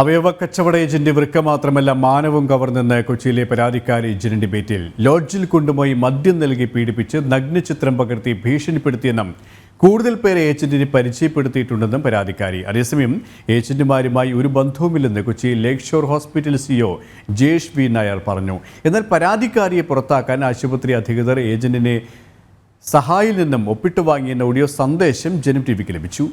അവയവ കച്ചവട ഏജന്റ് വൃക്ക മാത്രമല്ല മാനവും കവർന്നെന്ന് കൊച്ചിയിലെ പരാതിക്കാരി ജനൻ ഡിബേറ്റിൽ ലോഡ്ജിൽ കൊണ്ടുപോയി മദ്യം നൽകി പീഡിപ്പിച്ച് നഗ്നചിത്രം പകർത്തി ഭീഷണിപ്പെടുത്തിയെന്നും കൂടുതൽ പേരെ ഏജന്റിനെ പരിചയപ്പെടുത്തിയിട്ടുണ്ടെന്നും പരാതിക്കാരി. അതേസമയം ഏജന്റുമാരുമായി ഒരു ബന്ധവുമില്ലെന്ന് കൊച്ചി ലേക്ക് shore hospital CEO Jayesh V Nair പറഞ്ഞു. എന്നാൽ പരാതിക്കാരിയെ പുറത്താക്കാൻ ആശുപത്രി അധികൃതർ ഏജന്റിനെ സഹായിൽ നിന്നും ഒപ്പിട്ട് വാങ്ങിയെന്ന ഓഡിയോ സന്ദേശം ജനം ടിവിക്ക് ലഭിച്ചു.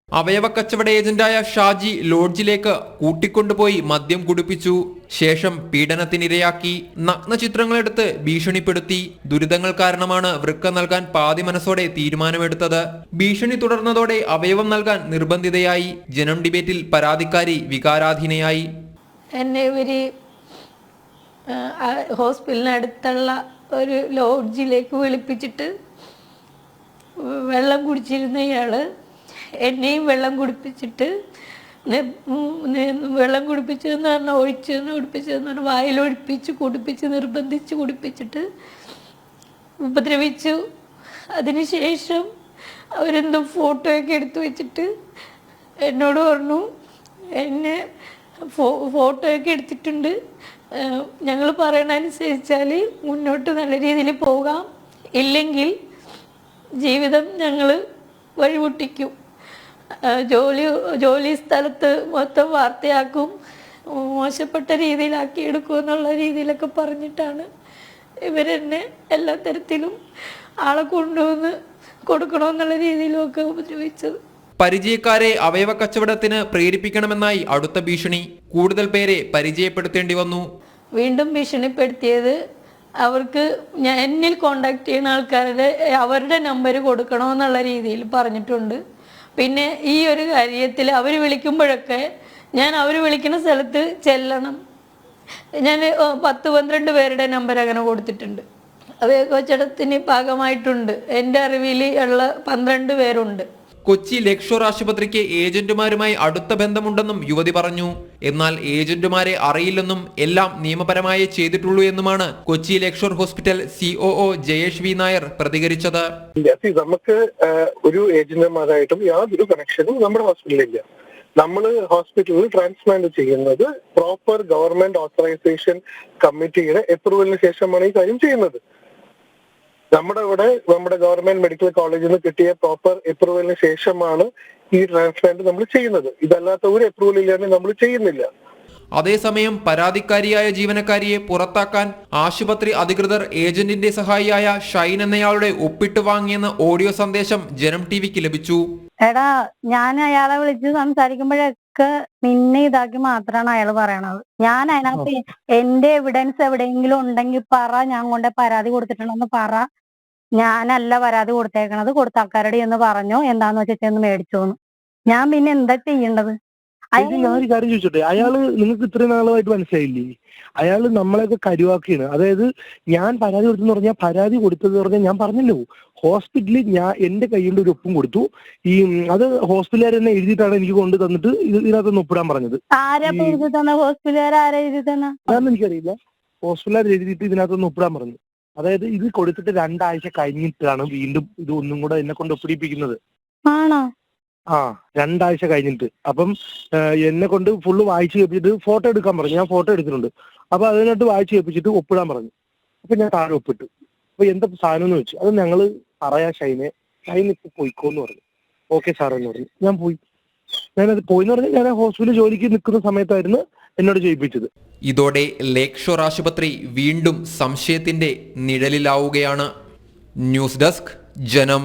അവയവ കച്ചവട ഏജന്റായ ഷാജി ലോഡ്ജിലേക്ക് കൂട്ടിക്കൊണ്ടുപോയി മദ്യം കുടിപ്പിച്ചു. ശേഷം പീഡനത്തിനിരയാക്കി നഗ്നചിത്രങ്ങളെടുത്ത് ഭീഷണിപ്പെടുത്തി. ദുരിതങ്ങൾ കാരണമാണ് വൃക്ക നൽകാൻ പാതി മനസ്സോടെ തീരുമാനമെടുത്തത്. ഭീഷണി തുടർന്നതോടെ അവയവം നൽകാൻ നിർബന്ധിതയായി. ജനം ഡിബേറ്റിൽ പരാതിക്കാരി വികാരാധീനയായി. എന്നെ ഇവര് ഹോസ്പിറ്റലിനടുത്തുള്ള ഒരു ലോഡ്ജിലേക്ക് വിളിപ്പിച്ചിട്ട് വെള്ളം കുടിച്ചിരുന്ന ഇയാള് എന്നെയും വെള്ളം കുടിപ്പിച്ചിട്ട് വെള്ളം കുടിപ്പിച്ചതെന്ന് പറഞ്ഞാൽ ഒഴിച്ചെന്ന് കുടിപ്പിച്ചതെന്ന് പറഞ്ഞാൽ വായിലൊഴിപ്പിച്ച് കുടിപ്പിച്ച് നിർബന്ധിച്ച് കുടിപ്പിച്ചിട്ട് ഉപദ്രവിച്ചു. അതിനുശേഷം അവരെന്തോ ഫോട്ടോയൊക്കെ എടുത്തു വെച്ചിട്ട് എന്നോട് പറഞ്ഞു എന്നെ ഫോട്ടോയൊക്കെ എടുത്തിട്ടുണ്ട്, ഞങ്ങൾ പറയണനുസരിച്ചാൽ മുന്നോട്ട് നല്ല രീതിയിൽ പോകാം, ഇല്ലെങ്കിൽ ജീവിതം ഞങ്ങൾ വഴിമുട്ടിക്കും, ജോലി സ്ഥലത്ത് മൊത്തം വാർത്തയാക്കും, മോശപ്പെട്ട രീതിയിലാക്കി എടുക്കും എന്നുള്ള രീതിയിലൊക്കെ പറഞ്ഞിട്ടാണ് ഇവരെന്നെ എല്ലാ തരത്തിലും ആളെ കൊണ്ടുവന്ന് കൊടുക്കണമെന്നുള്ള രീതിയിലൊക്കെ ഉപദ്രവിച്ചത്. പരിചയക്കാരെ അവയവ കച്ചവടത്തിന് പ്രേരിപ്പിക്കണമെന്നായി അടുത്ത ഭീഷണി. കൂടുതൽ പേരെ പരിചയപ്പെടുത്തേണ്ടി വന്നു. വീണ്ടും ഭീഷണിപ്പെടുത്തിയത് അവർക്ക് എന്നിൽ കോണ്ടാക്ട് ചെയ്യുന്ന ആൾക്കാരുടെ അവരുടെ നമ്പർ കൊടുക്കണമെന്നുള്ള രീതിയിൽ പറഞ്ഞിട്ടുണ്ട്. പിന്നെ ഈ ഒരു കാര്യത്തിൽ അവർ വിളിക്കുമ്പോഴൊക്കെ ഞാൻ അവർ വിളിക്കുന്ന സ്ഥലത്ത് ചെല്ലണം. ഞാൻ 10-12 പേരുടെ നമ്പർ അങ്ങനെ കൊടുത്തിട്ടുണ്ട്. അവയവ കച്ചവടത്തിന് ഭാഗമായിട്ടുണ്ട്. എൻ്റെ അറിവിൽ ഉള്ള 12 പേരുണ്ട്. കൊച്ചി ലേക്ക് ഷോർ ആശുപത്രിക്ക് ഏജന്റുമാരുമായി അടുത്ത ബന്ധമുണ്ടെന്നും യുവതി പറഞ്ഞു. എന്നാൽ ഏജന്റുമാരെ അറിയില്ലെന്നും എല്ലാം നിയമപരമായി ചെയ്തിട്ടുള്ളൂ എന്നുമാണ് കൊച്ചി ലേക്ക് shore hospital COO Jayesh V Nair പ്രതികരിച്ചത്. നമുക്ക് ഒരു ഏജന്റുമാരായിട്ടും യാതൊരു കണക്ഷനും നമ്മുടെ ഹോസ്പിറ്റലിലില്ല. നമ്മൾ ഹോസ്പിറ്റലിൽ ട്രാൻസ്പ്ലാന്റ് ചെയ്യുന്നത് പ്രോപ്പർ ഗവൺമെന്റ് ഓത്തറൈസേഷൻ കമ്മിറ്റിയുടെ അപ്രൂവലിന് ശേഷമാണ് ഈ കാര്യം ചെയ്യുന്നത്. നമ്മുടെ ഗവൺമെന്റ് മെഡിക്കൽ കോളേജിൽ നിന്ന് കിട്ടിയ പ്രോപ്പർ അപ്രൂവലിന് ശേഷമാണ് ഈ ട്രാൻസ്പ്ലാന്റ് നമ്മൾ ചെയ്യുന്നത്. ഇതല്ലാത്ത ഒരു അപ്രൂവൽ ഇല്ലാതെ നമ്മൾ ചെയ്യുന്നില്ല. അതേസമയം പരാതിക്കാരിയായ ജീവനക്കാരിയെ പുറത്താക്കാൻ ആശുപത്രി അധികൃതർ ഏജന്റിന്റെ സഹായിയായ ഷൈൻ എന്നയാളുടെ ഒപ്പിട്ട് വാങ്ങിയെന്ന ഓഡിയോ സന്ദേശം ജനം ടിവിക്ക് ലഭിച്ചു. എടാ, ഞാൻ അയാളെ വിളിച്ച് സംസാരിക്കുമ്പോഴൊക്കെ നിന്നെ ഇതാക്കി മാത്രമാണ് അയാൾ പറയണത്. ഞാൻ അതിനകത്ത് എന്റെ എവിഡൻസ് എവിടെയെങ്കിലും ഉണ്ടെങ്കിൽ പറ, ഞാൻ കൊണ്ട് പരാതി കൊടുത്തിട്ടുണ്ടെന്ന് പറ. ഞാനല്ല പരാതി കൊടുത്തേക്കണത്, കൊടുത്ത ആൾക്കാരുടെ എന്ന് പറഞ്ഞു, എന്താന്ന് വെച്ചിട്ട് മേടിച്ചോന്ന്. ഞാൻ പിന്നെ എന്താ ചെയ്യേണ്ടത്? ഞാനൊരു കാര്യം ചോദിച്ചോട്ടെ, അയാള് നിങ്ങൾക്ക് ഇത്രയും നാളുമായിട്ട് മനസ്സിലായില്ലേ? അയാള് നമ്മളെയൊക്കെ കരുവാക്കിയാണ്. അതായത് ഞാൻ പരാതി കൊടുത്തെന്ന് പറഞ്ഞാൽ പരാതി കൊടുത്തത് പറഞ്ഞാൽ ഞാൻ പറഞ്ഞല്ലോ, ഹോസ്പിറ്റലിൽ ഞാൻ എന്റെ കൈകൊണ്ട് ഒരു ഒപ്പും കൊടുത്തു. അത് ഹോസ്പിറ്റലുകാർ തന്നെ എഴുതിയിട്ടാണ് എനിക്ക് കൊണ്ട് തന്നിട്ട് ഇതിനകത്തൊന്ന് ഒപ്പിടാൻ പറഞ്ഞത്. അതൊന്നും എനിക്കറിയില്ല. ഹോസ്പിറ്റലുകാർ എഴുതിയിട്ട് ഇതിനകത്തൊന്ന് ഒപ്പിടാൻ പറഞ്ഞു. അതായത് ഇത് കൊടുത്തിട്ട് 2 ആഴ്ച കഴിഞ്ഞിട്ടാണ് വീണ്ടും ഇത് ഒന്നും കൂടെ എന്നെ കൊണ്ട് ഒപ്പിടിപ്പിക്കുന്നത്. 2 ആഴ്ച കഴിഞ്ഞിട്ട്. അപ്പം എന്നെ കൊണ്ട് ഫുള്ള് വായിച്ചു കേൾപ്പിച്ചിട്ട് ഫോട്ടോ എടുക്കാൻ പറഞ്ഞു. ഞാൻ ഫോട്ടോ എടുത്തിട്ടുണ്ട്. അപ്പൊ അതിനകത്ത് വായിച്ചു കേൾപ്പിച്ചിട്ട് ഒപ്പിടാൻ പറഞ്ഞു. അപ്പൊ ഞാൻ താഴെ ഒപ്പിട്ടു. അപ്പൊ എന്താ സാധനം എന്ന് വെച്ചു. അത് ഞങ്ങള് പറയാ ഷൈൻ ഇപ്പൊ പോയിക്കോന്ന് പറഞ്ഞു. ഓക്കെ സാർ എന്ന് പറഞ്ഞു. ഞാൻ പോയി. ഞാനത് പോയിന്ന് പറഞ്ഞാൽ ഞാൻ ഹോസ്പിറ്റലിൽ ജോലിക്ക് നിൽക്കുന്ന സമയത്തായിരുന്നു എന്നോട് ചെയ്യിപ്പിച്ചത്. ഇതോടെ ലേക്ക് ഷോർ ആശുപത്രി വീണ്ടും സംശയത്തിന്റെ നിഴലിലാവുകയാണ്. ന്യൂസ് ഡെസ്ക് ജനം.